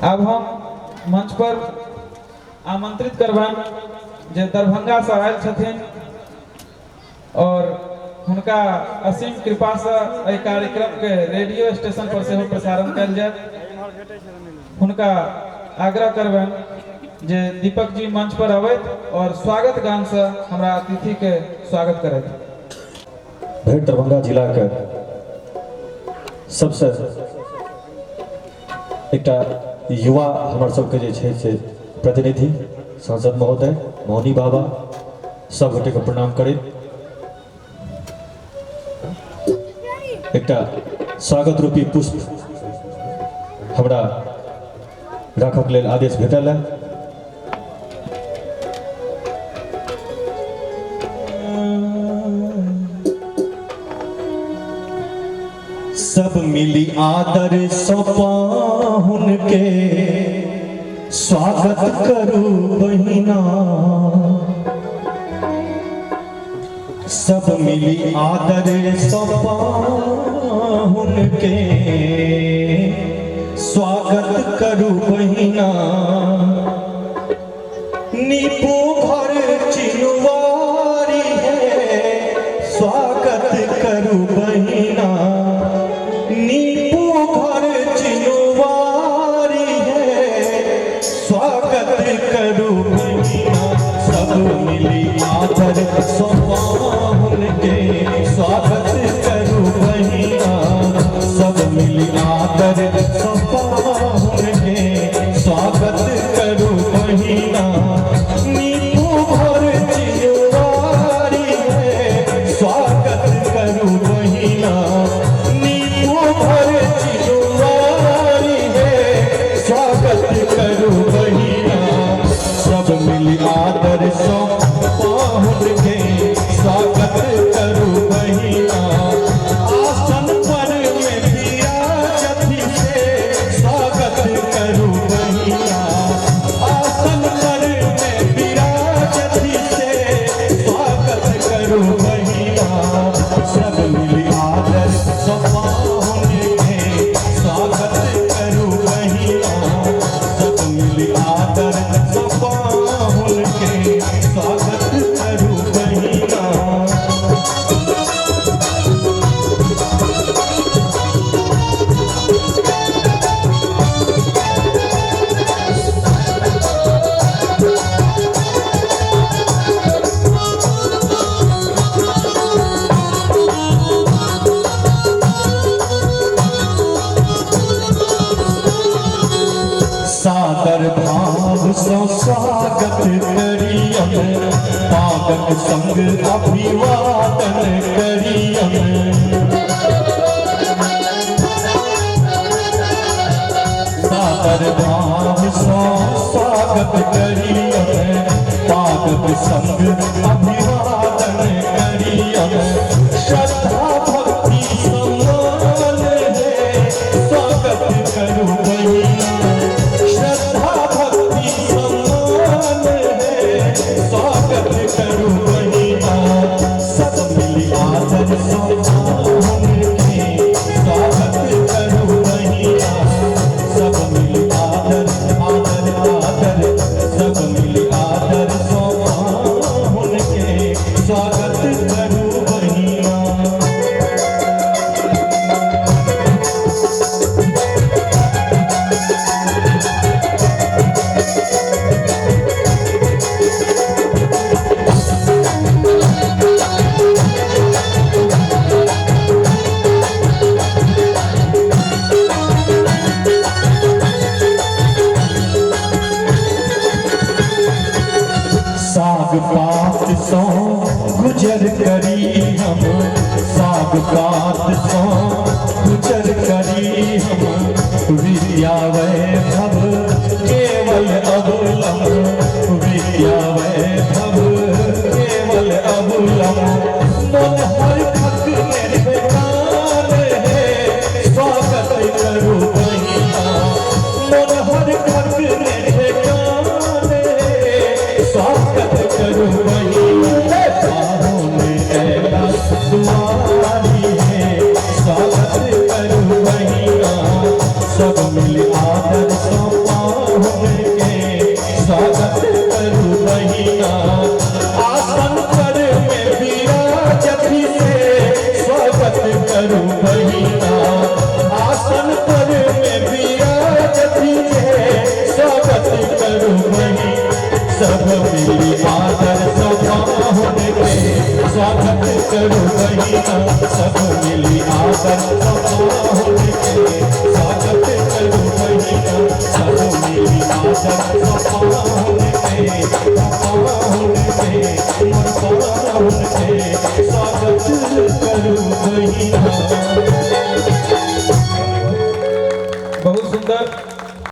अब हम मंच पर आमंत्रित करबान जे दरभंगा से आयल छथिन और उनका असीम कृपा से एहि कार्यक्रम के रेडियो स्टेशन पर से प्रसारण कल जाए। उनका आग्रह करबन जे दीपक जी मंच पर अवैत और स्वागत गान से हमरा अतिथि के स्वागत करत। भेंट दरभंगा जिला के सबसे एक युवा हमारे सबके जे छै से प्रतिनिधि सांसद महोदय मौनी बाबा सब गोटे के प्रणाम करैत एक स्वागत रूपी पुष्प हमरा राखक लेल आदेश भेटल है। सब मिली आदर सपाहुन के स्वागत करू बहिना, सब मिली आदर सपाहुन के स्वागत करू बहिना। नीपू घर चिनुवारी है स्वागत करू बहिना। नीपू घर चिनुवारी है स्वागत करू बहिना। सब मिली आदर सपाहुन के स्वागत करू बहिना। सब मिली आदर सपाहुन के स्वागत करू बहिना। नीपू घर चिनुवारी है स्वागत करू बहिना। नीपू घर चिनुवारी है स्वागत करू बहिना। सब मिली आदर सपाहुन के स्वागत करू बहिना। आसन पर में विराजती से स्वागत करू बहिना। आसन पर में विराजती से स्वागत करू बहिना। सब मिली आदर सपाहुन के स्वागत करू बहिना। सब मिली आदर सपाहुन के स्वागत करू बहिना। सादर भाव सो स्वागत करियम, पागक संग अभिवादन करियम। सादर भाव सो स्वागत करियम, पागक संग अभिवादन करियम। श्रद्धा भक्ति सम्मान है स्वागत करू बहिना। श्रद्धा भक्ति सम्मान है स्वागत करू बहिना। सब मिली आदर सपाहुन के स्वागत करू बहिना। सब मिली आदर आदर आदर सब मिली आदर सपाहुन के स्वागत करू बहिना। साग पात सो गुजर करी हम, साग पात सो गुजर करी हम। विद्या वैभव केवल अबलम, विद्या वैभव केवल अबलम। मन हर खक निर्विकार है स्वागत करू बहिना। मन हर खक निर्विकार है स्वागत करू बहिना। बाहों में कैलाश दुआरी है स्वागत करू बहिना। सब मिल आदर सपा करू बहिना आसन पर में विराजती है स्वागत करू बहिना सब मिली आदर सभान के स्वागत करू बहिना सब मिली आदर सभान के स्वागत करू बहिना सब मिली आदर सभान के